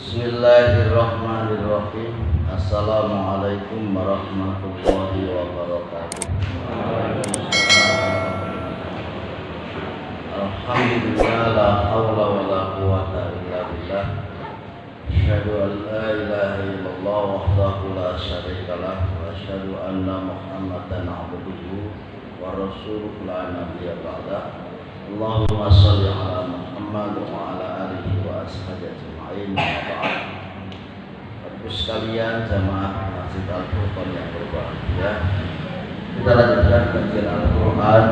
Bismillahirrahmanirrahim. Assalamualaikum warahmatullahi wabarakatuh. Alhamdulillah, la haula wa la quwwata illa billah. Asyhadu an la ilaha illallah wahdahu la syarika lah wa asyhadu anna Muhammadan abduhu wa rasuluhu la nabiyya ba'da. Allahumma shalli ala Muhammad wa ala alihi wa ashabihi ajma'in. Bapak sekalian jamaah Masjid Al-Furqan yang berbahagia, kita lanjutkan kajian Al-Quran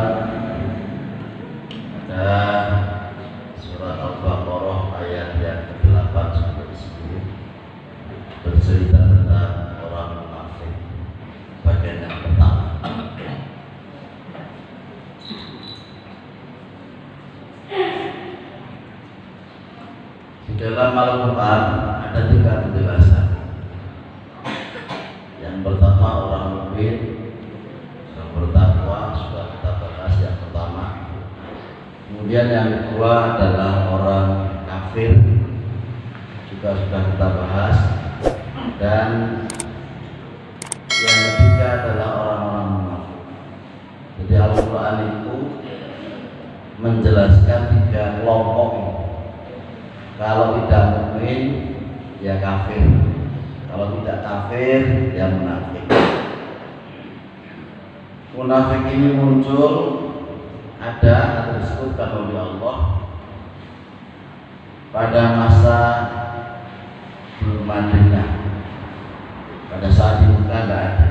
pada surat Al-Baqarah ayat yang ke-8 sampai 10, bercerita tentang orang munafik bagian yang pertama. Di dalam Al-Quran ada 3 penjelasan. Yang pertama orang mukmin yang bertakwa, sudah kita bahas yang pertama. Kemudian yang kedua adalah orang kafir, juga sudah kita bahas. Dan yang ketiga adalah orang-orang munafik. Jadi Al-Quran itu menjelaskan 3 kelompok ini. Kalau tidak mukmin ya kafir, kalau tidak kafir ya munafik. Munafik ini muncul ada atau disebutkan oleh Allah pada masa belum Madinah. Pada saat di Mekah tidak ada.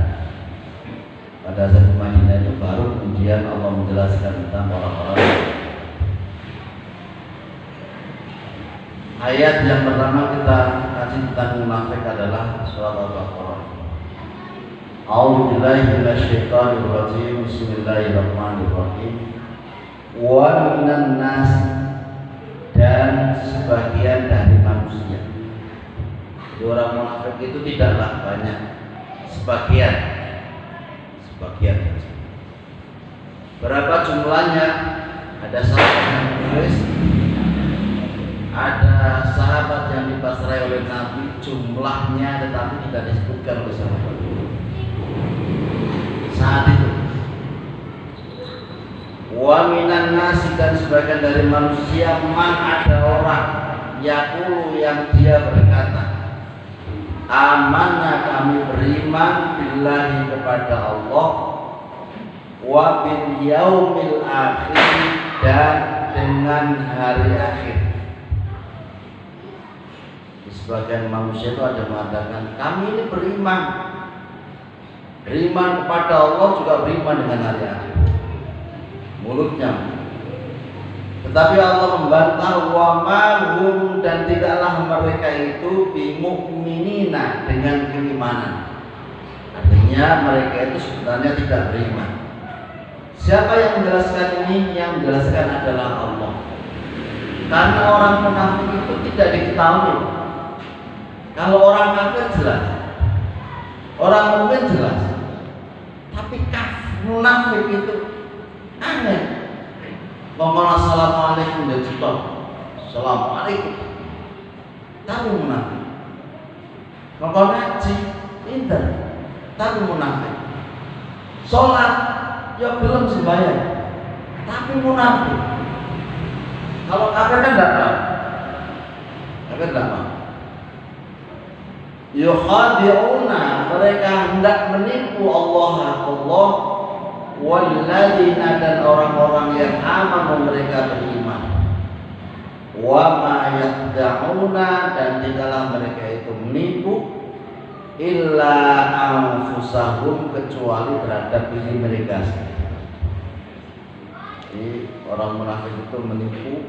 Pada saat di Madinah itu baru kemudian Allah menjelaskan tentang orang-orang. Ayat yang pertama kita kaji tentang munafik adalah surat Al-Baqarah. A'udzu billahi minasyaitonir rajim. Bismillahirrahmanirrahim. Wa minan nas, dan sebagian dari manusia. Jadi orang munafik itu tidaklah banyak, sebagian saja. Berapa jumlahnya? Ada sahabat yang menulis, ada sahabat yang dipasrai oleh Nabi jumlahnya tetapi tidak disebutkan oleh sahabat saat itu. Wa minan nasi, dan sebagian dari manusia, man, ada orang yaqulu yang dia berkata, amanna, kami beriman billahi kepada Allah, wa bil yaumil akhir, dan dengan hari akhir. Sebagian manusia itu ada mengatakan kami ini beriman kepada Allah, juga beriman dengan hari akhir, mulutnya. Tetapi Allah membantah, wa mahum, dan tidaklah mereka itu bimu'minina, dengan keimanan. Artinya mereka itu sebenarnya tidak beriman. Siapa yang menjelaskan ini? Yang menjelaskan adalah Allah. Karena orang munafik itu tidak diketahui. Kalau orang kafir jelas, orang mukmin jelas, tapi munafik itu aneh. Ngomong assalamualaikum dan cepat, assalamualaikum, tapi munafik. Ngomong ngaji, pinter, tapi munafik. Sholat, ya belum sembahyang, tapi munafik. Kalau kafir kan tidak tahu, kafir tidak tahu. Yukhadi'una, mereka hendak menipu Allah walladzina, dan orang-orang yang aman, mereka beriman. Wa ma yakhda'una, dan tidaklah mereka itu menipu illa anfusahum, kecuali terhadap diri mereka sendiri. Jadi orang munafik itu menipu,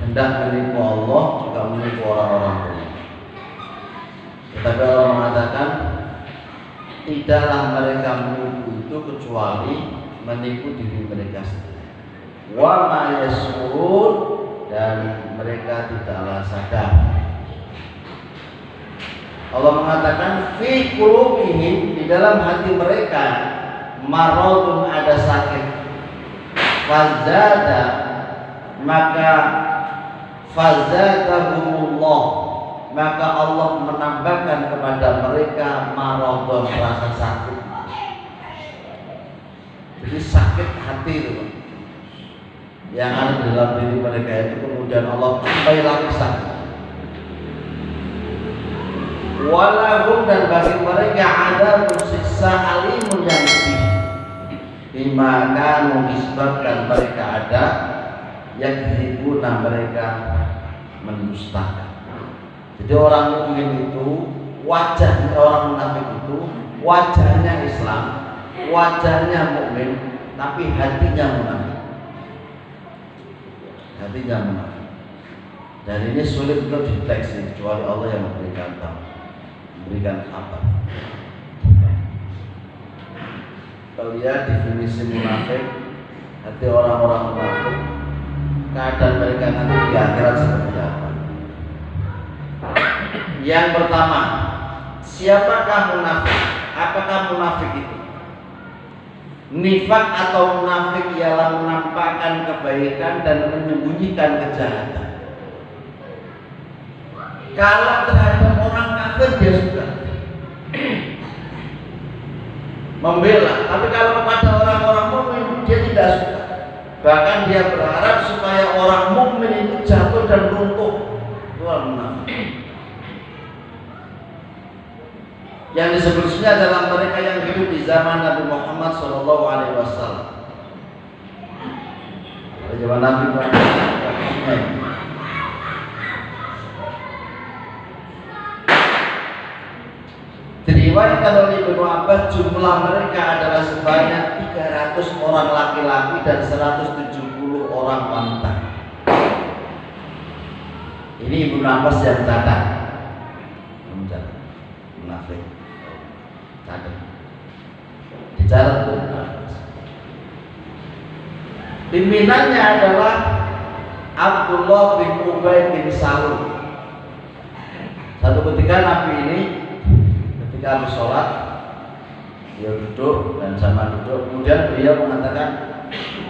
hendak menipu Allah, juga menipu orang-orang beriman. Tetapi Allah mengatakan tidaklah mereka menipu itu kecuali menipu diri mereka sendiri. Wa ma yashurun, dan mereka tidaklah sadar. Allah mengatakan fi qulubihim, di dalam hati mereka, maradun, ada sakit. Fazada, maka fazadahumullah, maka Allah menambahkan kepada mereka maradhon, rasa sakit. Jadi sakit hati itu yang ada di dalam diri mereka itu, kemudian Allah tambah lagi sakit. Walahum, dan bagi mereka ada siksa alimun yang pedih, bima kanu, disebabkan mereka ada yang dihibuna, mereka mendustakan. Jadi orang mukmin itu wajahnya, orang munafik itu wajahnya Islam, wajahnya mukmin, tapi hatinya munafik. Hatinya munafik. Dan ini sulit untuk dideteksi kecuali Allah yang memberikan tahu, memberikan kabar. Kalau lihat definisi munafik, hati orang-orang munafik, keadaan mereka nanti di akhirat seperti apa? Yang pertama, siapakah munafik? Apakah munafik itu? Nifak atau munafik ialah menampakkan kebaikan dan menyembunyikan kejahatan. Kalau terhadap orang kafir dia suka membela, tapi kalau kepada orang-orang mukmin dia tidak suka. Bahkan dia berharap supaya orang mukmin itu jatuh dan runtuh. Itu orang munafik. Yang disebut sini adalah mereka yang hidup di zaman Nabi Muhammad SAW. Pada zaman Nabi Muhammad, diriwayatkan oleh Ibnu Abbas, jumlah mereka adalah sebanyak 300 orang laki-laki dan 170 orang wanita. Ini Ibnu Abbas yang catat. Munafik. Catat. Dicatat Ibnu Abbas. Pimpinannya adalah Abdullah bin Ubay bin Salul. Satu ketika Nabi ini ketika habis sholat, dia duduk dan sama duduk, kemudian beliau mengatakan,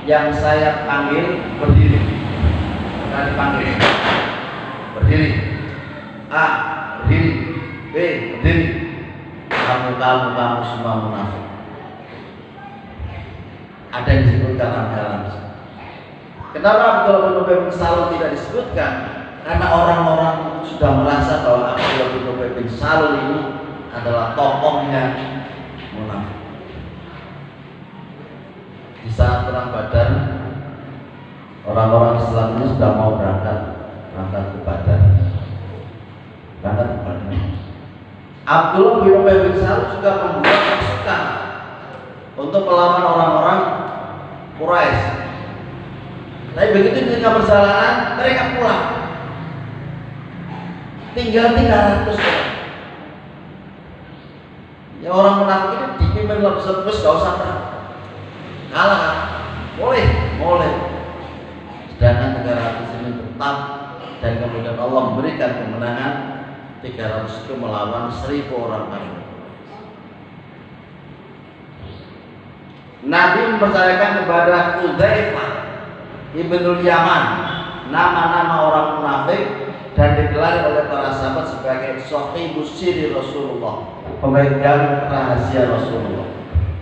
yang saya panggil berdiri. Karena dipanggil berdiri, A berdiri, B berdiri. Kamu semua munafik. Ada yang disebutkan dalam. Kenapa Abdullah bin Ubay bin Salul tidak disebutkan? Karena orang-orang sudah merasa bahwa Abdullah bin Ubay bin Salul ini adalah tokohnya munafik. Di saat perang Badar, orang-orang Islam ini sudah mau berangkat ke Badar. Abdullah bin Ubay bin Salul juga membuat pasukan untuk melawan orang-orang Quraisy. Tapi begitu ketika perjalanan, mereka pulang. Tinggal 300 orang. Ya, orang munafik itu dipimpin oleh bus, gak usah perang. Kalah kan? Boleh. Sedangkan 300 ini tetap, dan kemudian Allah memberikan kemenangan. 300 itu melawan 1000 orang kafir. Nabi mempercayakan kepada Hudzaifah Ibnul Yaman nama-nama orang munafik dan digelar oleh para sahabat sebagai Shahibus Sirri Rasulullah, pemegang rahasia Rasulullah.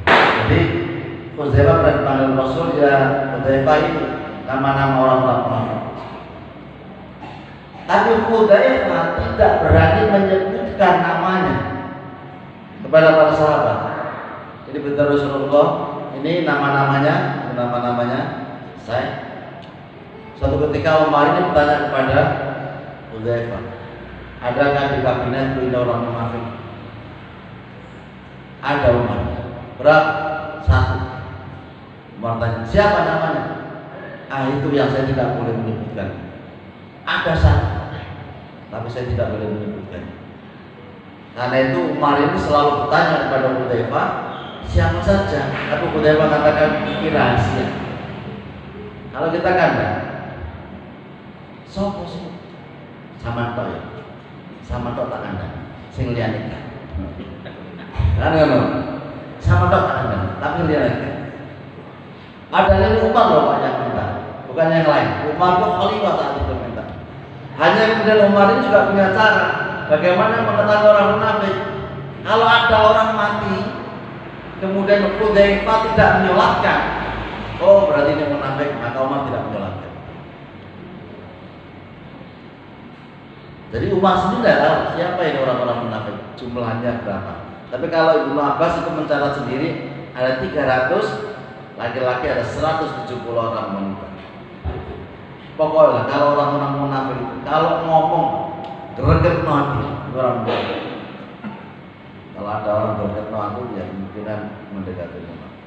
Jadi Hudzaifah pernah dipanggil Rasul, ya Hudzaifah itu nama-nama orang munafik. Tapi Hudzaifah tidak berani menyebutkan namanya kepada para sahabat. Jadi betul Rasulullah, ini nama-namanya saya. Suatu ketika Umar ini bertanya kepada Hudzaifah, adakah di kabinet punya orang munafik? Ada Umar. Berapa? 1. Umar tanya, siapa namanya? Itu yang saya tidak boleh menyebutkan. Ada 1, tapi saya tidak boleh menyebutkan. Karena itu Umar ini selalu bertanya kepada Hudzaifah, siapa saja. Tapi Hudzaifah katakan ini rahasia. Kalau kita kan sopo sih? Sama tok ya. Sama tok tak anda. Sing liyane kan. Kan ngono. Sama tok tak anda, tapi liyane kan. Ada lagi Umar loh Pak yang minta, bukan yang lain. Umar itu khalifah saat itu minta. Hanya kemudian Umar ini juga punya cara. Bagaimana mengetahui orang munafik? Kalau ada orang mati, kemudian Hudzaifah tidak menyolatkan, oh berarti ini munafik, maka Umar tidak menyolatkan. Jadi Umar sendiri tidak tahu siapa ini orang-orang munafik, jumlahnya berapa. Tapi kalau Ibnu Abbas itu mencatat sendiri, ada 300 laki-laki, ada 170 orang wanita. Pokoknya kalau orang-orang munafik itu kalau ngomong greget nanti orang munafik. Kalau ada orang greget nanti ya kemungkinan mendekati munafik.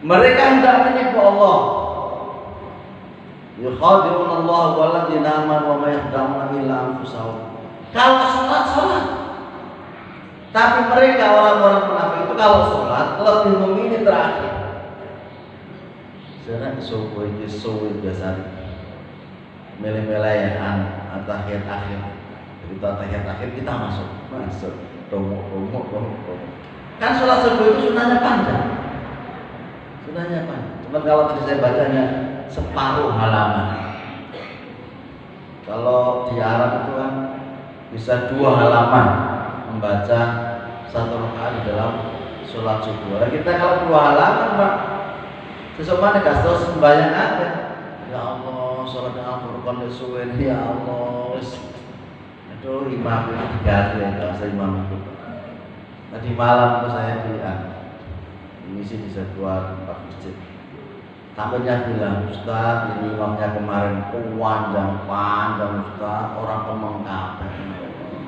Mereka hendak menipu Allah. Yukhadi'un Allah walladzina amanu wa ma yakhda'una illa anfusahum. Kalau sholat, tapi mereka orang-orang munafik itu kalau sholat lebih memilih terakhir. Sekarang subuh biasa milih-milih yang tahiyat akhir. Kita tahiyat akhir kita masuk. Tomok. Kan sholat subuh itu sunahnya panjang. Cuma kalau tadi saya bacanya separuh halaman. Kalau di Arab itu kan bisa 2 halaman membaca 1 rakaat di dalam sholat subuh. Nah, kita kalau 2 halaman Pak, sesuatu gak tahu sembahyang ada. Ya Allah, sholat dengan Al-Qur'an disuwin. Ya Allah, aduh imam itu diganti ya, gak usah imam itu. Tadi malam tuh saya misi di sebuah tempat masjid. Tamunya bilang, Ustaz, ini imamnya kemarin panjang Ustaz, orang kemengkap,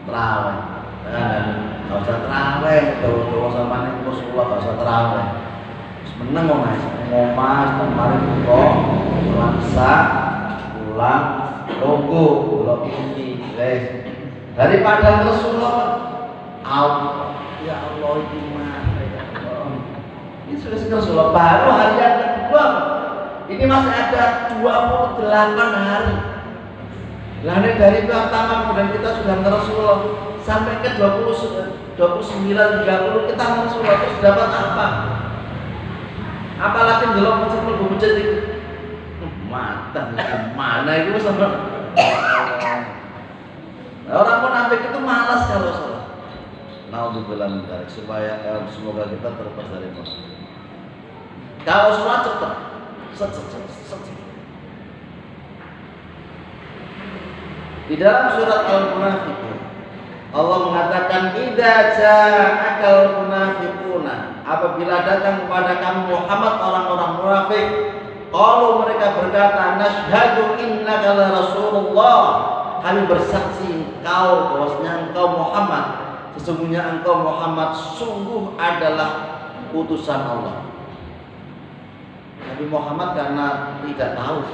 terawih. Dan gak usah terawih, kalau sama nih Rasulullah gak usah terawih. Meneng kok Mas, ngomas kemarin kok lansa pulang logo blok TV guys. Daripada Rasulullah ya Allah itu mana ya Allah. Ini sudah Rasulullah baru hari yang kedua. Ini masih ada 28 hari. Lah dari pertama kemudian kita sudah Rasulullah sampai ke 29 30 kita Rasulullah terus dapat apa? Apalagi delok masjid itu mata mana itu sama. Orang munafik itu malas kalau sholat. Naudzubillah min dzalik, supaya semoga kita terlepas dari munafik. Kalau sholat cepat. Di dalam surat Al-Munafiqun Allah mengatakan idza ja'akal munafiquna, apabila datang kepada kamu Muhammad orang-orang munafik, kalau mereka berkata nasyhadu innaka la rasulullah, kami bersaksi engkau bahwasanya engkau Muhammad, sesungguhnya engkau Muhammad sungguh adalah utusan Allah. Nabi Muhammad karena tidak tahu,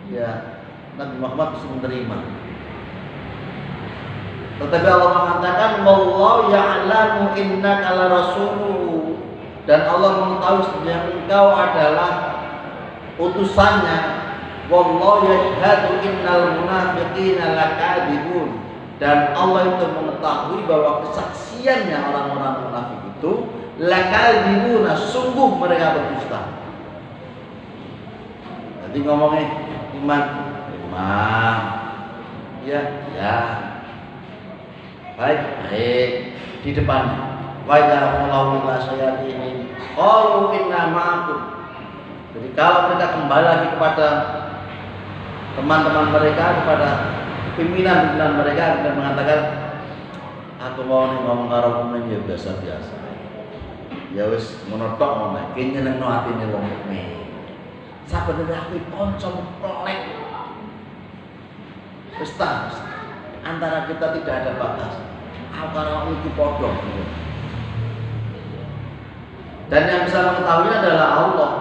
ya Nabi Muhammad bisa menerima. Tetapi Allah mengatakan wallahu ya'lamu innaka la rasuluhu, dan Allah mengetahui sesungguhnya engkau adalah utusannya. Wallahu yashhadu innal munafiqina lakadzibun, dan Allah itu mengetahui bahwa kesaksiannya orang-orang munafik itu lakadzibun, sungguh mereka berdusta. Jadi ngomongnya iman ya baik di depan wa idza qalu ila sayatihim qalu inna ma'akum. Jadi kalau mereka kembali lagi kepada teman-teman mereka, kepada pimpinan mereka, dan mengatakan aku mau ngomong karo mukmin ya biasa ya wis ngono tok ngono iki nyenengno atine wong mukmin. Sabenere aku kanca plek wis antara kita tidak ada batas. Antara itu podok. Dan yang bisa mengetahui adalah Allah.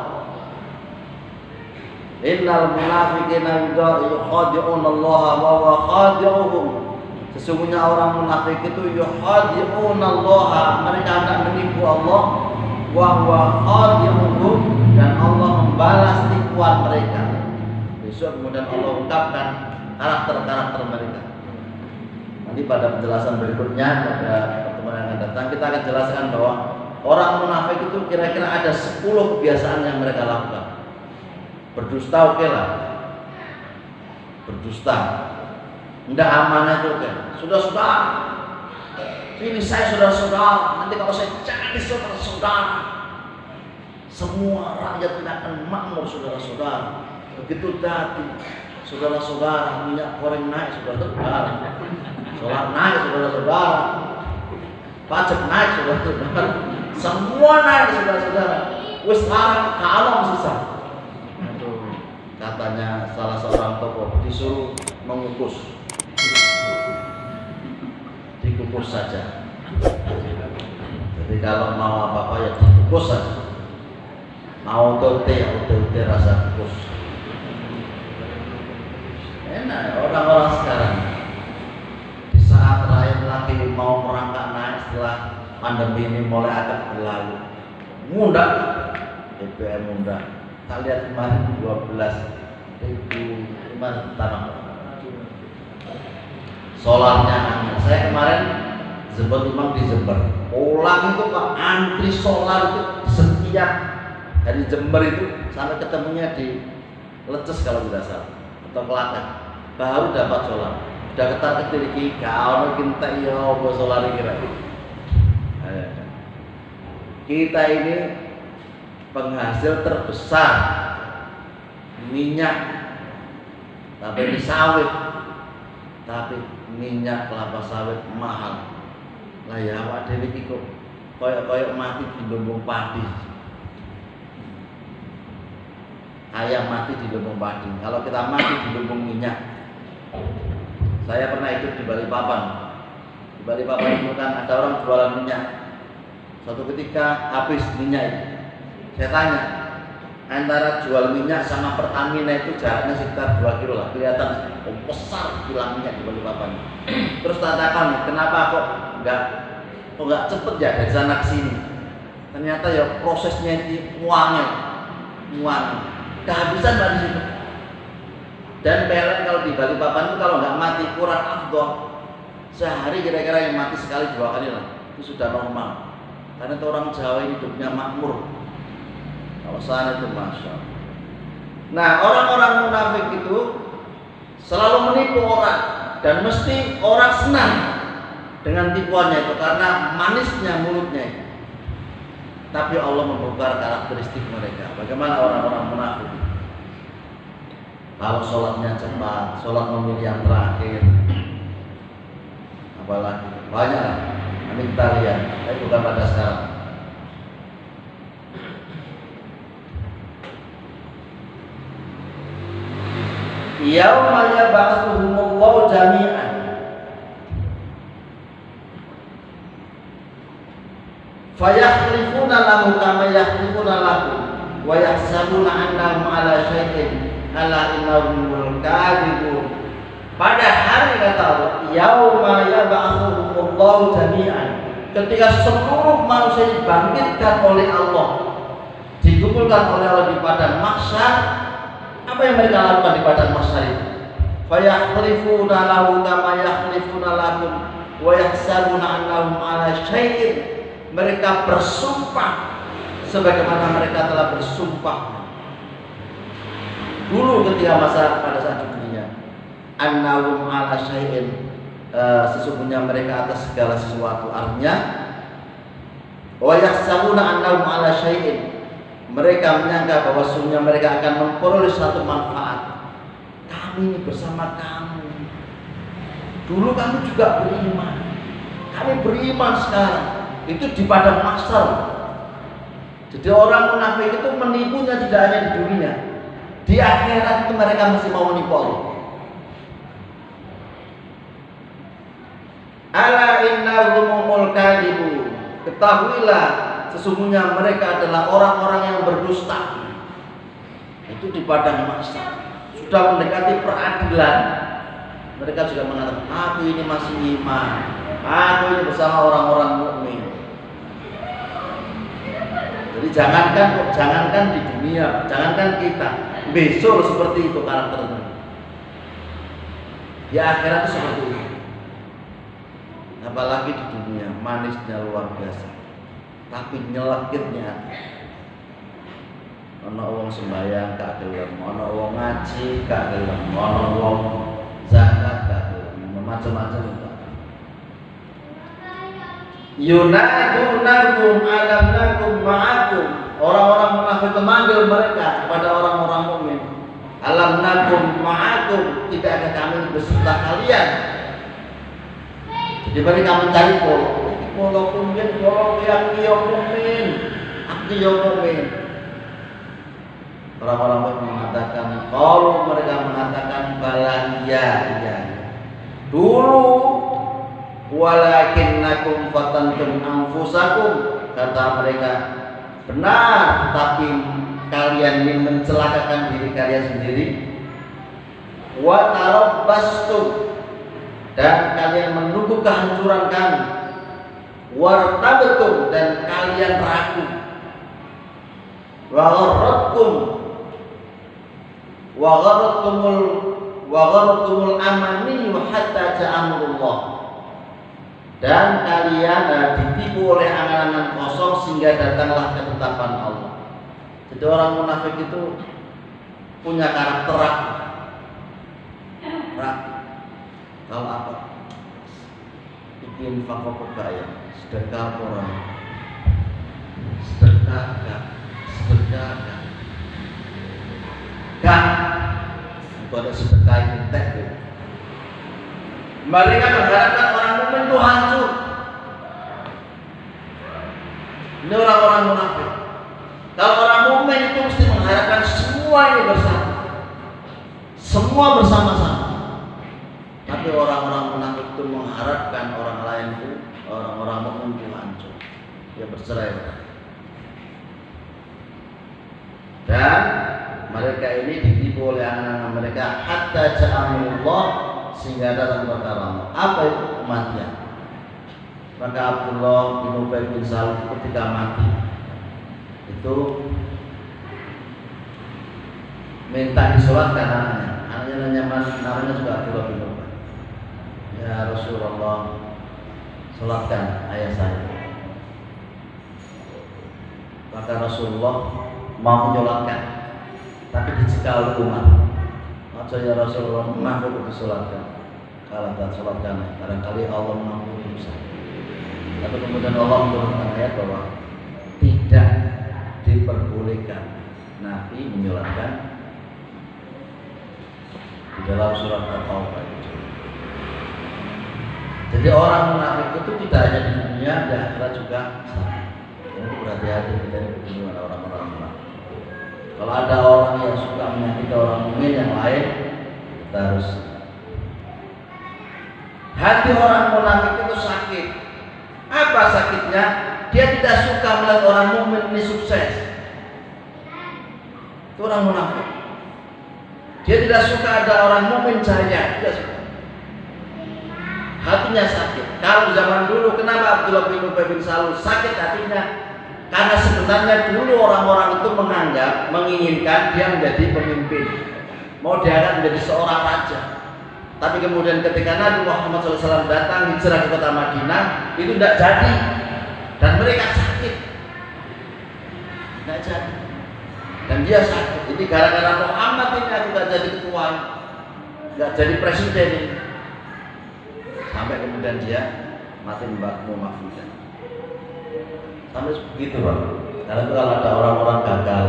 Innal munafiqina yukhadi'un Allah wa huwa khadi'uhum. Sesungguhnya orang munafik itu yukhadi'un Allah, mereka hendak menipu Allah, wa huwa khadi'uhum, dan Allah membalas tipuan mereka. Besok kemudian Allah ungkapkan karakter-karakter mereka. Nanti pada penjelasan berikutnya, pada pertemuan yang akan datang, kita akan jelaskan bahwa orang munafik itu kira-kira ada 10 kebiasaan yang mereka lakukan. Berdusta oke lah, berdusta. Tidak amanah itu kan. Saudara-saudara, ini saya saudara-saudara. Nanti kalau saya jadi saudara-saudara, semua rakyat tidak akan makmur saudara-saudara. Begitu tadi saudara-saudara, minyak goreng naik saudara-saudara, solar naik saudara-saudara, pajak naik saudara-saudara, semua naik saudara-saudara. Wes larang kalau susah. Katanya salah seorang tokoh disuruh mengukus, dikukus saja. Jadi kalau mau apa-apa ya dikukus saja. Mau otot rasa kukus. Enak orang-orang sekarang. Di saat rakyat lagi mau merangkak naik setelah pandemi ini mulai agak berlalu, mudah BBM mudah. Kita lihat kemarin 12.000 tanah solarnya angin. Saya kemarin sempat memang di Jember, pulang itu Pak antri solar itu setiap dari Jember itu sampai ketemunya di Leces kalau tidak salah atau Kelatan, baru dapat solar. Udah ketar-ketir iki kau kita iya apa solar kira. Kita ini penghasil terbesar minyak, tapi di sawit, tapi minyak kelapa sawit mahal. Lah ya awak dhewe iki kok koyok mati di lumbung padi. Ayam mati di lumbung padi. Kalau kita mati di lumbung minyak. Saya pernah hidup di Balikpapan. Di Balikpapan itu kan ada orang jualan minyak. Suatu ketika habis minyak itu. Saya tanya, antara jual minyak sama Pertamina itu jaraknya sekitar 2 kilo lah. Kelihatan besar kilang minyak di Balikpapan. Terus tanyakan, kenapa kok enggak cepet ya dari sana ke sini? Ternyata ya prosesnya ini muangel. Kehabisan Pak di situ. Dan PLN kalau di Balikpapan itu kalau nggak mati kurang afdol. Sehari kira-kira yang mati sekali 2 kali lah. Itu sudah normal. Karena itu orang Jawa ini hidupnya makmur. Kalau sana itu masya Allah. Nah orang-orang munafik itu selalu menipu orang dan mesti orang senang dengan tipuannya itu karena manisnya mulutnya itu. Tapi Allah membongkar karakteristik mereka. Bagaimana orang-orang munafik? Kalau sholatnya cepat, sholat memilih yang terakhir, apalagi banyak lah. Ini kita lihat, tapi bukan pada sekarang. Yauma yab'atsuhumullahu jami'an fayakhlifuna lahu kama yakhlifuna lakum wa yahsabuna annahum ala syai'in ala innahumul kadhibun. Pada hari kata Allah, yauma yab'atsuhumullahu jami'an, ketika seluruh manusia dibangkitkan oleh Allah, dikumpulkan oleh Allah di padang mahsyar. Apa yang mereka lakukan di padang mahsyar itu? Fayakhlifuna lahu kama yakhlifuna lakum wa yahsabuna annahum ala syai'in. Mereka bersumpah sebagaimana mereka telah bersumpah dulu ketika pada saat di dunia. Annahum ala syai'in, sesungguhnya mereka atas segala sesuatu. Artinya wa yahsabuna annahum ala syai'in, mereka menyangka bahwa sesungguhnya mereka akan memperoleh satu manfaat. Kami ini bersama kamu. Dulu kami juga beriman. Kami beriman sekarang. Itu di padang mahsyar. Jadi orang munafik itu menipunya tidak hanya di dunia. Di akhirat itu mereka masih mau menipu Allah. Ala innahumul kadhibun. Ketahuilah sesungguhnya mereka adalah orang-orang yang berdusta. Itu di padang mahsyar. Sudah mendekati peradilan, mereka juga mengatakan, aku ini masih iman, aku ini bersama orang-orang mukmin. Jadi jangankan di dunia, jangankan kita, besok seperti itu karakternya. Di akhirat itu seperti itu. Apalagi di dunia, manisnya luar biasa, tapi nyelekitnya. Ana wong sembahyang gak gelem, ana wong ngaji gak gelem, ana wong zakat gak gelem, macam-macam itu. Yunadunakum alam nakum ma'akum. Orang-orang munafik memanggil mereka kepada orang-orang mukmin. Alam nakum ma'akum, tidak ada kami beserta kalian. Jadi mereka mencari polo mukmin, polo yang mukmin, yang mukmin. Orang-orang mukmin mengatakan, kalau mereka mengatakan bala iya. Dulu walakinnakum fatantum anfusakum, kata mereka, benar, tapi kalian ini mencelakakan diri kalian sendiri. Wa tarabbastum, dan kalian menunggu kehancuran kami. Wartabtum, dan kalian ragu. Wa gharratkumul amani hatta ja'amurullah, dan kalian ditipu oleh angan-angan kosong sehingga datanglah ketetapan Allah. Jadi orang munafik itu punya karakter ragu. Kalau apa? Bikin fakor kaya, sedekah orang, sedekah. Gak, itu ada sedekah yang tek. Mereka mengharapkan orang mukmin itu hancur. Ini orang-orang munafik. Kalau orang mukmin itu mesti mengharapkan semua ini bersama, semua bersama-sama. Tapi orang-orang munafik itu mengharapkan orang lain itu, orang-orang mukmin itu hancur. Dia bercerai. Dan mereka ini ditipu oleh anak-anak mereka hatta ja'amullah, sehingga datang perkara. Apa itu? Kematian. Maka Abdullah bin Ubay bin Salul ketika mati itu minta disolatkan anaknya namanya juga Abdullah bin Ubay. Ya Rasulullah, solatkan ayah saya. Maka Rasulullah mau menyolatkan, tapi dicegah oleh Umar. Maksud ya Rasulullah, mengaku disolatkan. Kalau tak solatkan, barangkali Allah mengampuni dosa. Tapi kemudian Allah menurunkan ayat bahwa tidak diperbolehkan Nabi menyolatkan di dalam surat At-Taubah. Jadi orang munafik itu tidak hanya di dunia, di akhirat juga sama. Ini berhati-hati kita bertemu dengan orang-orang munafik. Kalau ada orang yang suka menyakiti orang mukmin yang lain, kita harus. Hati orang munafik itu sakit. Apa sakitnya? Dia tidak suka melihat orang mukmin ini sukses. Itu orang munafik. Dia tidak suka ada orang mukmin jaya, tidak suka. Hatinya sakit. Kalau zaman dulu, kenapa Abdullah bin Ubay bin Salul sakit hatinya? Karena sebenarnya dulu orang-orang itu menginginkan dia menjadi pemimpin, mau diangkat menjadi seorang raja. Tapi kemudian ketika Nabi Muhammad SAW datang hijrah ke kota Madinah, itu tidak jadi, dan mereka sakit, tidak jadi, dan dia sakit. Jadi gara-gara Muhammad ini aku tidak jadi ketua, tidak jadi presiden ini. Sampai kemudian dia mati memafilkan. Sampai begitu Pak. Karena itu kalau ada orang-orang gagal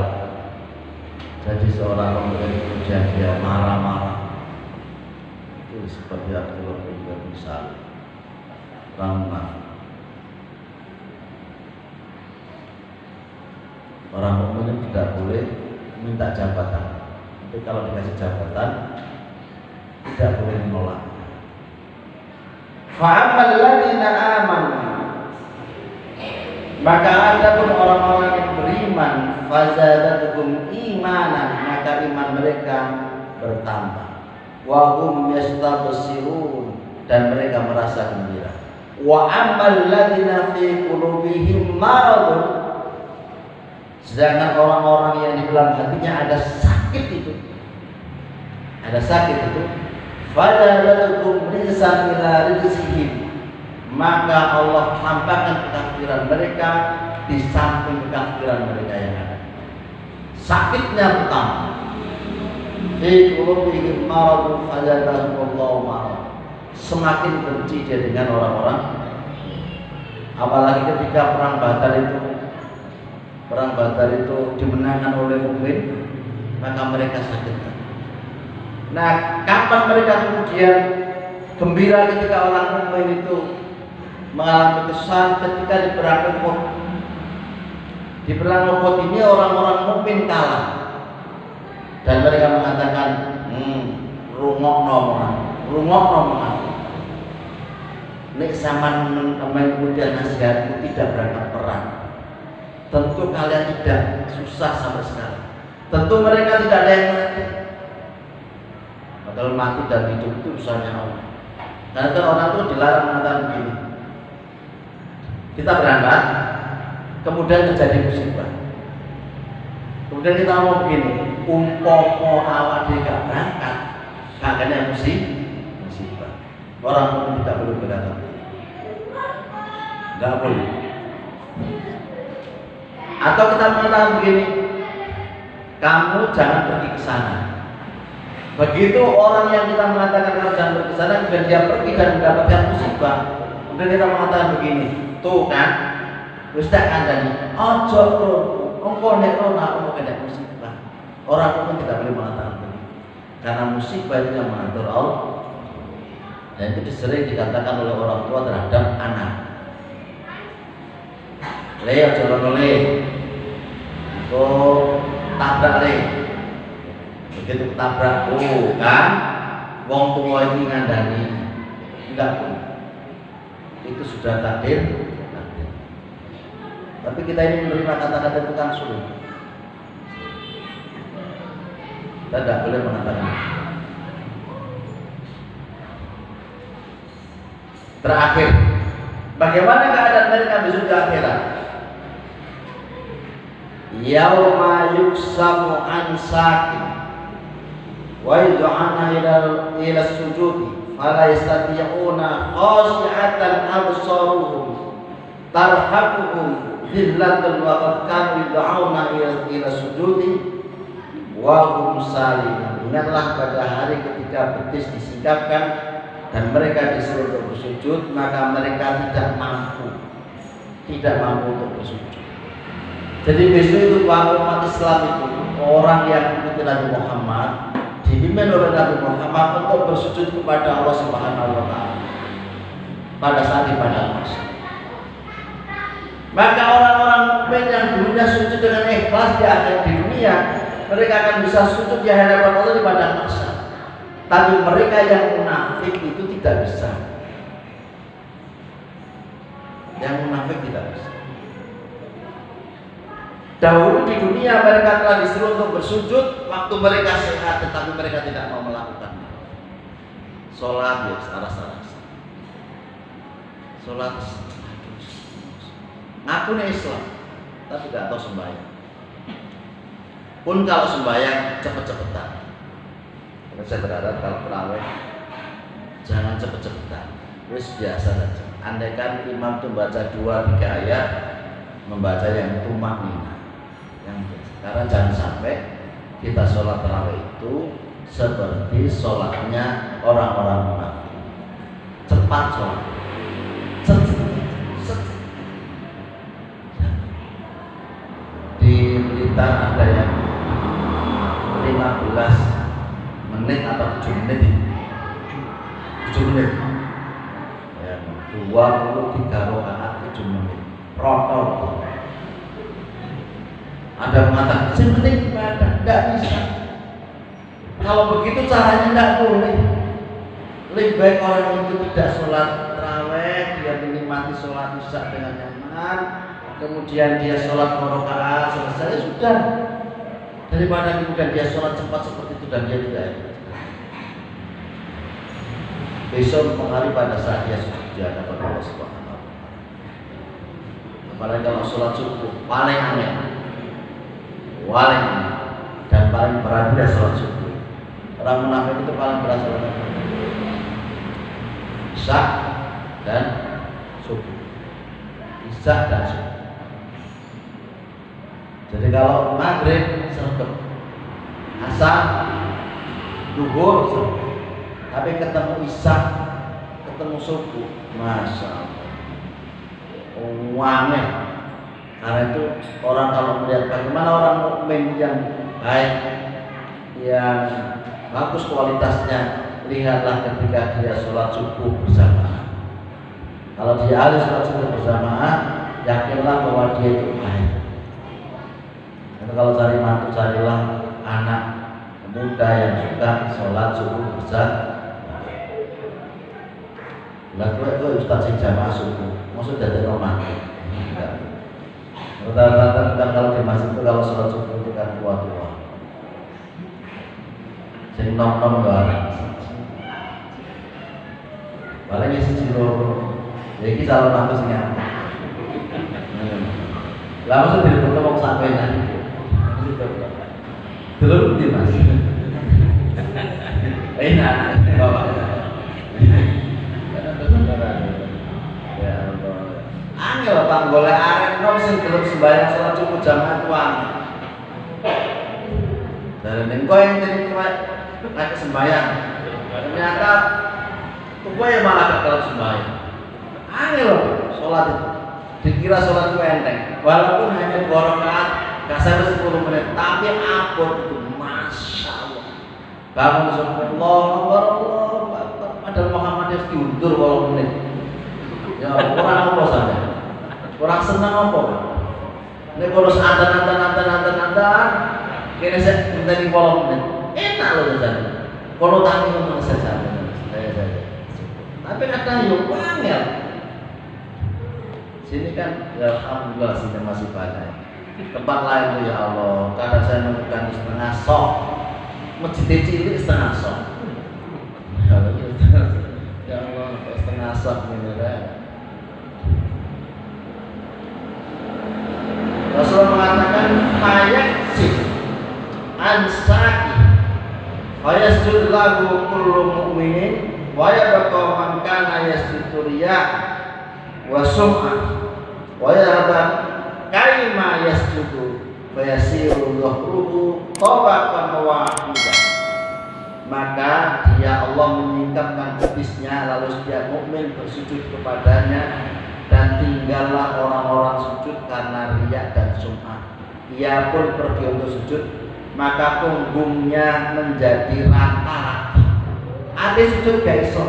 jadi seorang pemimpin, kemudian dia marah-marah, itu seperti Abdullah bin Ubay bin Salul, orang munafik. Orang mukmin tidak boleh minta jabatan. Tapi kalau dikasih jabatan tidak boleh menolak. Fa'amal ladzina amanu, maka ada pun orang-orang yang beriman, fazadatuhum imanan, maka iman mereka bertambah. Wa hum yastabshirun, dan mereka merasa gembira. Wa amal ladzina fi qulubihim maradun, sedangkan orang-orang yang di dalam hatinya ada sakit itu, fadalatukum rizqan ila rizqihim, maka Allah tampakkan kekafiran mereka di samping kekafiran mereka yang ada. sakitnya pertama. Fi qulubihim maradun fazadahumullahu marad. Semakin benci dia dengan orang-orang, apalagi ketika perang Badar itu dimenangkan oleh mukmin, maka mereka sakit. Nah, kapan mereka kemudian gembira ketika orang mukmin itu mengalami kesusahan ketika di perang Uhud? Di perang Uhud ini orang-orang mukmin kalah, dan mereka mengatakan, rungokno mongan. Nek sampean mengikuti nasihatku tidak berangkat perang, tentu kalian tidak susah sampai sekarang. Tentu mereka tidak ada yang mati. Padahal mati dan hidup itu urusannya Allah. Karena kan orang itu dilarang mengatakan begini. Kita berangkat, kemudian terjadi musibah. Kemudian kita ngomong begini, umpama awak gak berangkat, makanya musibah. Orang pun tidak boleh berkata, nggak boleh. Atau kita mengatakan begini, kamu jangan pergi ke sana. Begitu orang yang kita mengatakan kamu jangan pergi ke sana, kemudian dia pergi dan mendapatkan musibah, kemudian kita mengatakan begini, tuh kan, wis tak kandhani, ojo lho, engko nek ono aku kena musibah. Orang pun tidak boleh mengatakan begini, karena musibah itu yang mengatur Allah. Dan itu sering dikatakan oleh orang tua terhadap anak. Leo jono le, itu tabrak le. Begitu tabrak, kan, wong tua ini ngandani, enggak pun. Itu sudah takdir. Tapi kita ini menerima kata-kata itu kan sulit. Kita tidak boleh mengatakan. Terakhir, bagaimana keadaan mereka besok di akhirat? Yauma yuksamu an sakin wa yud'ana ila sujudi fala yastati'una khashi'atan absaruhum tarhaquhum dhillatun wa qad kanu yud'auna ila sujudi wa hum salimun. Ingatlah pada hari ketika betis disikapkan dan mereka disuruh untuk bersujud, maka mereka tidak mampu untuk bersujud. Jadi besok itu umat Islam itu orang yang mengikuti Nabi Muhammad, dipimpin oleh Nabi Muhammad untuk bersujud kepada Allah Subhanahu wa Ta'ala pada saat di padang mahsyar. Maka orang-orang mukmin yang dulunya sujud dengan ikhlas di dunia, mereka akan bisa sujud di hadapan Allah di padang mahsyar. Tapi mereka yang munafik itu tidak bisa. Yang munafik tidak bisa. Dahulu di dunia mereka telah disuruh untuk bersujud waktu mereka sehat, tetapi mereka tidak mau melakukannya. Sholat ya saras-saras. Sholat ngaku nih Islam, tapi tidak tahu sembahyang. Pun kalau sembahyang cepet-cepetan. Saya berharap kalau terawih jangan cepet-cepetan, wis biasa saja. Andaikan imam itu baca 2-3 ayat, membaca yang tumakninah, yang biasa. Karena jangan sampai kita sholat terawih itu seperti sholatnya orang-orang munafik. Cepat sholat, di Blitar ada yang 15 menit atau 7 menit ini 7 menit ya, 23 rakaat 7 menit protol. Ada mengatakan semenit ibadah, tidak bisa. Kalau begitu caranya tidak boleh. Lebih baik orang itu tidak sholat tarawih, dia menikmati sholat isya dengan nyaman, kemudian dia sholat 2 rakaat selesai sudah, daripada kemudian dia sholat cepat seperti itu dan dia tidak ikut. Besok menghari pada saat dia sujud di hadapan Allah Subhanahu wa Ta'ala. Apalagi kalau sholat subuh paling aneh, dan paling berat dia sholat subuh. Orang munafik itu paling berat sholat isya dan subuh. Isya dan subuh. Jadi kalau maghrib sergap, asar, duhur sergap. Tapi ketemu isya, ketemu subuh, masya Allah, wangi. Karena itu orang kalau melihat bagaimana orang mukmin yang baik, yang bagus kualitasnya, lihatlah ketika dia sholat subuh berjamaah. Kalau dia harus sholat subuh berjamaah, yakinlah bahwa dia itu baik. Dan kalau cari mantu, carilah anak muda yang suka sholat subuh berjamaah. Lalu itu ustaz sing jamaah subuh, maksud dari romantis. Rata-rata kan kalau di masjid itu kalau sholat subuh itu kan tua-tua. Sing nom-nom doang. Paling isi jilo, jadi calon mantu sing apa? Lah maksud dari foto mau sampai nanti. Dulu di mas. Enak, bapak. Ya Allah. Angel panggolek arek nom sing gelem sembahyang salat subuh jamaah tuang. Dari ning kowe jadi tuwek nek sembahyang. Ternyata kowe malah gak gelem sembahyang. Angel salat itu. Dikira salat itu enteng. Walaupun hanya 2 rakaat, gak sampai 10 menit, tapi abot itu masya Allah. Bangun subhanallah, Allah, padahal Muhammad harus diundur 20 menit. Ya orang apa saja, orang senang apa? Ini kalau antan, kini saya minta di 20 menit, enak loh jajan. Kalau tadi memang saya. Tapi kadang yuk wangel. Sini kan, ya alhamdulillah sini masih banyak. Tempat lain tuh ya Allah, kadang saya menemukan setengah sok, masjid cilik setengah sok. Ya Allah, setengah sok ini kan. Rasulullah mengatakan mayat sih ansaki fayasjud lahu kullu mu'minin wa yabqa man kana yasjudu riya wa sum'ah wa yarda kaima yasjudu fayasiru dhahruhu tabaqan wahidah. Maka dia Allah menyingkapkan betisnya lalu setiap mukmin bersujud kepadanya, dan tinggallah orang-orang sujud karena riya dan sum'ah. Ia pun pergi untuk sujud, maka punggungnya menjadi rata-rata. Ada sujud gak iso,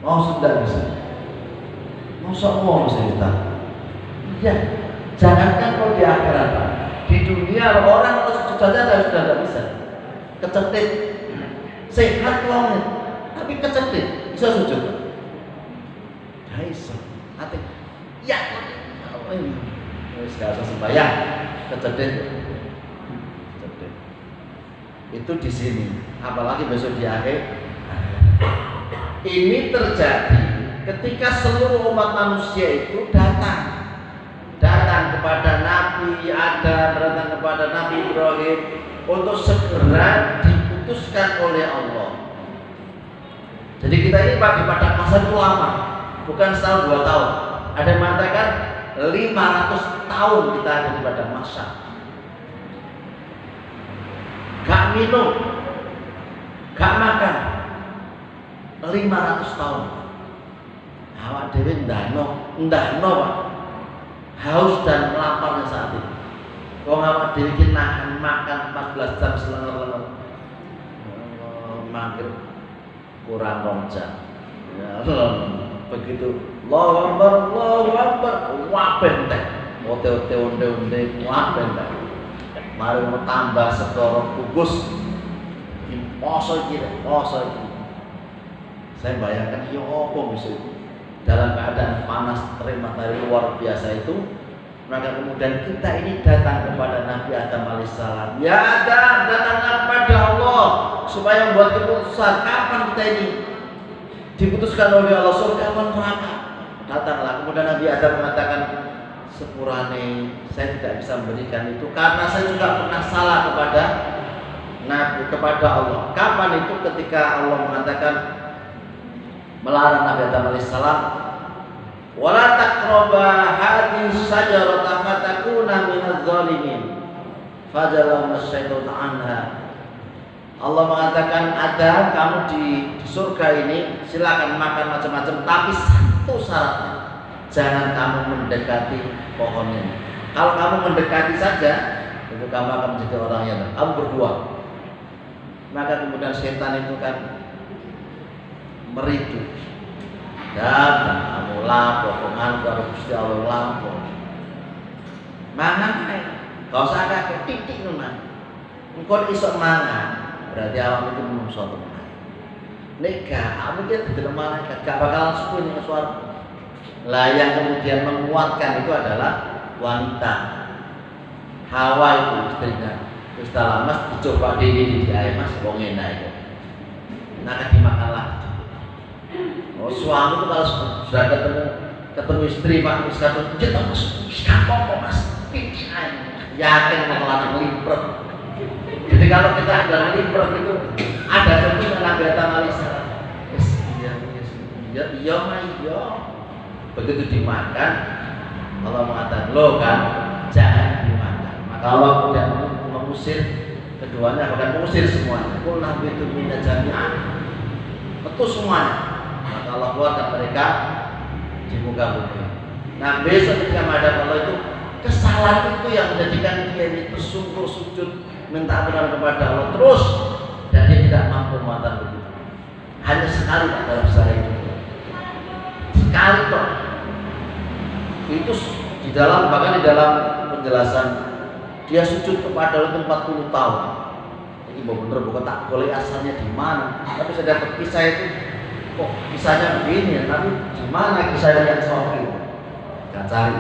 mau sudah bisa, mau semua bisa kita. Ya, jangankan kalau di akhirat, di dunia orang kalau sujud saja sudah tidak bisa. Kecetit, sehat banget, tapi kecetit bisa sujud. Iso, hati, ya, apa ini? Gak usah sembahyang, kecetit. Itu di sini, apalagi besok di akhir. Ini terjadi ketika seluruh umat manusia itu datang kepada Nabi Adam, datang kepada Nabi Ibrahim untuk segera diputuskan oleh Allah. Jadi kita ini pada masa itu lama. Bukan setahun 2 tahun. Ada yang mengatakan 500 tahun kita ada di padang mahsyar. Gak minum, gak makan, 500 tahun. Awak dewe ndano Pak. Haus dan laparnya saat itu. Wong awak dewe iki nahan makan 14 jam selengar-lengar. Mager kurang 2 jam. Ya Allah. Begitu Allahu Akbar, wah bentek, ote onde wah bentek. Mari mau tambah setorong kugus, poso iki. Saya bayangkan ya apa bisa dalam keadaan panas terik matahari luar biasa itu, maka kemudian kita ini datang kepada Nabi Adam alaihissalam. Ya Adam, datanglah kepada Allah supaya membuat keputusan kapan kita ini diputuskan oleh Allah surga atau neraka. Datanglah. Kemudian Nabi Adam mengatakan, sepurane saya tidak bisa memberikan itu karena saya juga pernah salah kepada Allah. Kapan itu? Ketika Allah mengatakan, melarang Nabi Adam alaihissalam, wala taqraba hadhihi syajarata fatakuna kunna minadz zalimin fajalana syaitan anha. Allah mengatakan ada kamu di surga ini silakan makan macam-macam, tapi satu syaratnya, jangan kamu mendekati pohon ini. Kalau kamu mendekati saja, itu kamu akan menjadi orang yang kamu berdua. Maka kemudian setan itu kan meridu dan kamu lapor pengaruh kalau Gusti Allah lapor. Mangan kau usah kakek titik nuna. Engkau isok mangan. Berarti awam itu belum suatu teman. Nek kamu kita tidak malaikat, gak bakalan suku dengan suara. Lah yang kemudian menguatkan itu adalah wanita. Hawa itu istrinya. Terus dalam mas dicoba di air mas bongena itu. Nah dimakanlah. Oh suami itu kalau sudah ketemu istri pak terus kata jatuh mas, kapok mas, yakin mau lanang limpret. Jadi kalau kita ada limpret itu ada contohnya Nabi Adam alaihissalam. Iya. Begitu dimakan, Allah mengatakan lo kan jangan dimakan. Maka Allah tidak mengusir keduanya, bahkan mengusir semuanya. Kul Nabi itu punya jami'an, betul semuanya. Maka Allah keluarkan mereka di muka bumi. Nah besok ketika menghadap Allah itu kesalahan itu yang menjadikan dia itu tersungkur sujud minta ampunan kepada Allah terus dan dia tidak mampu mengatakan begitu. Hanya sekali tak dalam sejarah hidup. Sekali kok. Itu di dalam bahkan di dalam penjelasan dia sujud kepada Allah 40 tahun. Ini benar bukan tak boleh asalnya di mana. Tapi saya dapat kisah itu kok kisahnya begini ya, tapi di mana kisahnya yang sahih? Kita cari.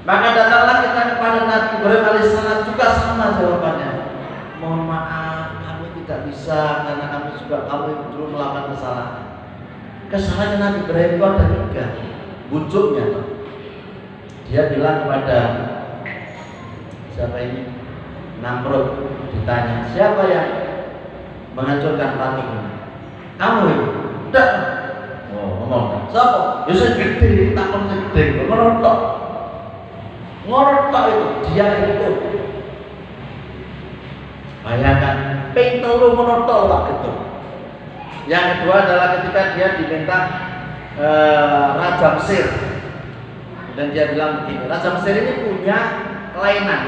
Maka datanglah kita kepada Nabi Ibrahim alaihissalam juga sama jawabannya. Mohon maaf, kami tidak bisa karena kami juga kami dulu melakukan kesalahan. Kesalahannya Nabi Ibrahim itu ada 3 buncuknya. Dia bilang kepada siapa ini? Namrud ditanya, siapa yang menghancurkan patung ini? Kamu itu? Tidak. Oh, ngomong. Siapa? Ya saya gede, tak mau gede, merontok. Ngorotok itu, dia itu. Bayangkan, pintu lu merotok lah gitu. Yang kedua adalah ketika dia diminta Raja Mesir. Dan dia bilang begini, Raja Mesir ini punya kelainan.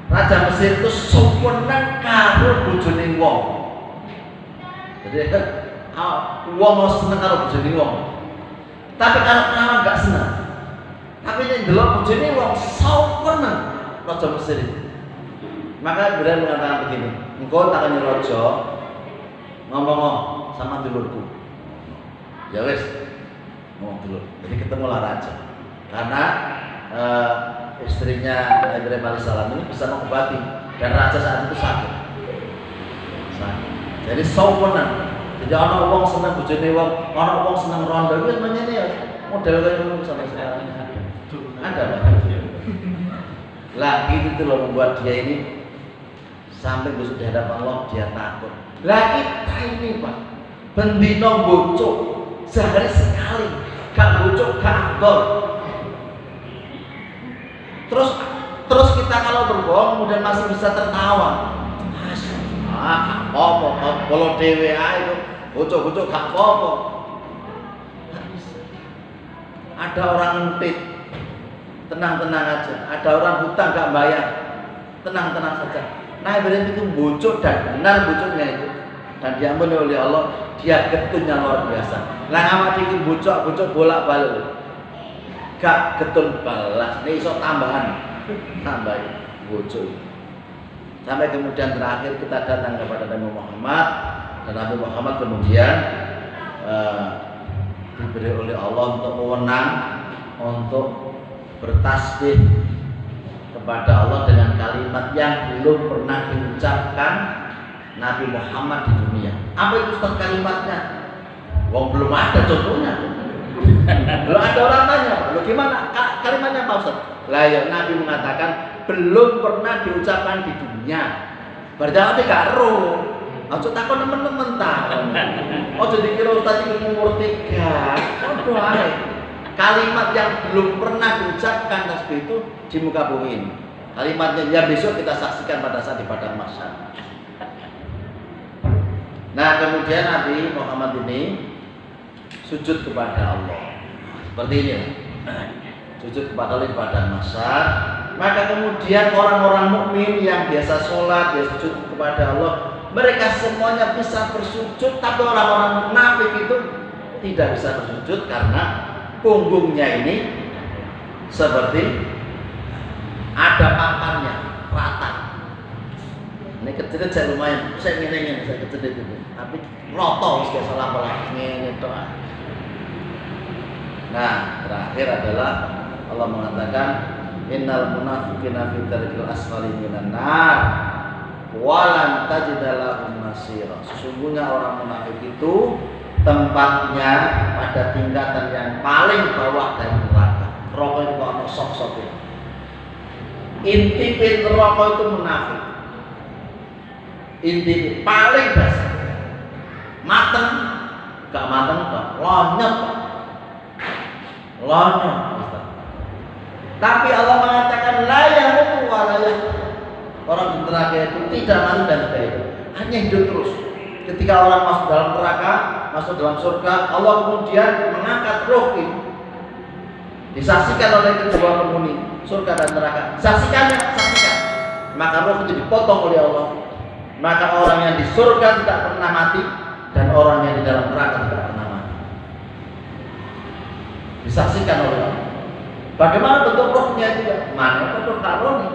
Raja Mesir itu sempurna karo bojone wong. Jadi wong mau seneng karo bojone wong. Tapi kalau kawan gak seneng. Tapi ini delok bojone wong sempurna Raja Mesir itu. Maka Ibrahim mengatakan begini, engkau tak akan raja ngomong sama dulurku. Ya wes, ngomong dulur. Jadi ketemulah raja. Karena istrinya Ibrahim alaihissalam ini bisa mengobati dan raja saat itu sakit. Jadi sempurna. Jadi orang wong seneng bojone wong, orang wong seneng rondo itu namanya ini ya model kayak ngono sampai sekarang ini ada. Ada banget. Lah itu loh membuat dia ini sampai besok di hadapan Allah dia takut. Lah kita ini Pak, bendino bocok sehari sekali, gak bocok gak abdol. Terus kita kalau berbohong kemudian masih bisa tertawa. Apa kalau dewe itu bocok-bocok gak apa-apa. Gak bisa. Ada orang entit, tenang-tenang aja. Ada orang hutang gak bayar, tenang-tenang saja. Nah Ibrahim itu bocok dan benar bocoknya itu dan diampuni oleh Allah, dia getunnya luar biasa. Lah awak iki bocok bolak-balik. Gak getun balas, ini iso tambahan bocok. Sampai kemudian terakhir kita datang kepada Nabi Muhammad dan Nabi Muhammad kemudian diberi oleh Allah untuk mewenang untuk bertasbih kepada Allah dengan kalimat yang belum pernah diucapkan Nabi Muhammad di dunia. Apa itu Ustaz kalimatnya? Wong belum ada contohnya. Belum ada orang tanya, lo gimana kalimatnya Pak Ustaz? Lah ya Nabi mengatakan belum pernah diucapkan di dunia. Berarti apa gak ero. Aja takon temen-temen ta. Aja dikira Ustaz iki umur 3. Padha ae. kalimat yang belum pernah diucapkan tasbih itu di muka bumi ini. Kalimatnya yang besok kita saksikan pada saat di padang mahsyar. Nah, kemudian Nabi Muhammad ini sujud kepada Allah. Seperti ini. Sujud kepada Allah di padang mahsyar. Maka kemudian orang-orang mukmin yang biasa sholat, biasa sujud kepada Allah, mereka semuanya bisa bersujud, tapi orang-orang munafik itu tidak bisa bersujud karena punggungnya ini seperti ada papannya, rata. Ini kecil-kecil lumayan, saya ngene-ngene, saya kecil itu. Tapi roto wis salah pola ngene tok. Nah, terakhir adalah Allah mengatakan innal munafiqina fi darkil asfali minan nar walan tajida lahum nasira. Sesungguhnya orang munafik itu tempatnya pada tingkatan yang paling bawah dari neraka. Neraka itu kok ono sok-soknya. Inti neraka itu munafik. Inti paling dasar. Mateng, gak mateng kok, lonyot. Lonyot. Tapi Allah mengatakan la yamutu wa la yahya. Orang di neraka itu tidak mati dan tidak hidup, hanya hidup terus. Ketika orang masuk dalam neraka, masuk dalam surga, Allah kemudian mengangkat roh itu, disaksikan oleh kedua penghuni surga dan neraka. Saksikan. Maka roh itu dipotong oleh Allah. Maka orang yang di surga tidak pernah mati dan orang yang di dalam neraka tidak pernah mati. Disaksikan oleh Allah. Bagaimana bentuk rohnya itu? Mana bentuk karun?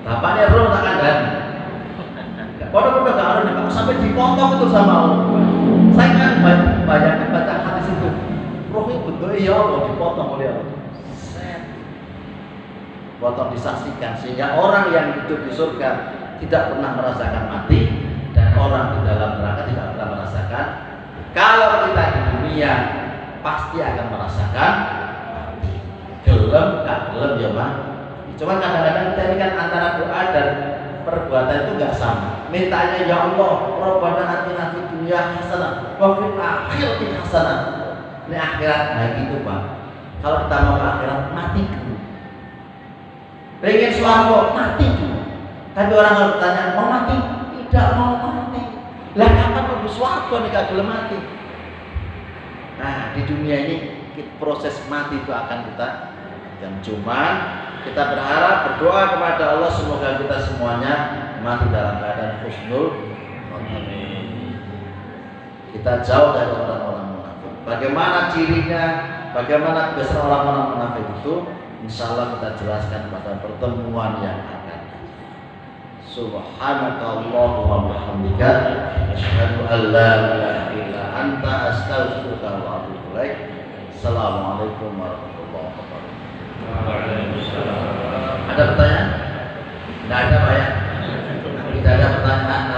Bapaknya roh tak kandani. Kodok-kodok karun kalau sampai dipotong itu sama Allah. Saya kan banyak baca hadis itu. Roh itu bentuknya ya Allah dipotong oleh Allah. Set. Potong disaksikan sehingga orang yang hidup di surga tidak pernah merasakan mati dan orang di dalam neraka tidak pernah merasakan. Kalau kita di dunia pasti akan merasakan gelem, gak gelem ya Pak. Cuma kadang-kadang kita ini kan antara doa dan perbuatan itu gak sama. Mintanya ya Allah, Rabbana atina fid dunya hasanah wa fil akhirati hasanah. Ini akhirat nah gitu Pak. Kalau kita mau ke akhirat mati dulu. Pengen swarga mati dulu. Tapi orang kalau bertanya mau mati, tidak mau mati. Lah kapan mau swarga nih gak gelem mati? Nah, di dunia ini proses mati itu akan kita dan cuma kita berharap berdoa kepada Allah semoga kita semuanya mati dalam keadaan husnul khotimah. Kita jauh dari orang-orang munafik. Bagaimana cirinya? Bagaimana kebiasaan orang-orang munafik itu? Insya Allah kita jelaskan pada pertemuan yang akan datang. Subhanakallahumma wa bihamdika asyhadu an la ilaha illa anta astaghfiruka wa atubu ilaik. Assalamualaikum warahmatullahi wabarakatuh. Ada pertanyaan? Tidak ada Pak ya? Tidak ada pertanyaan.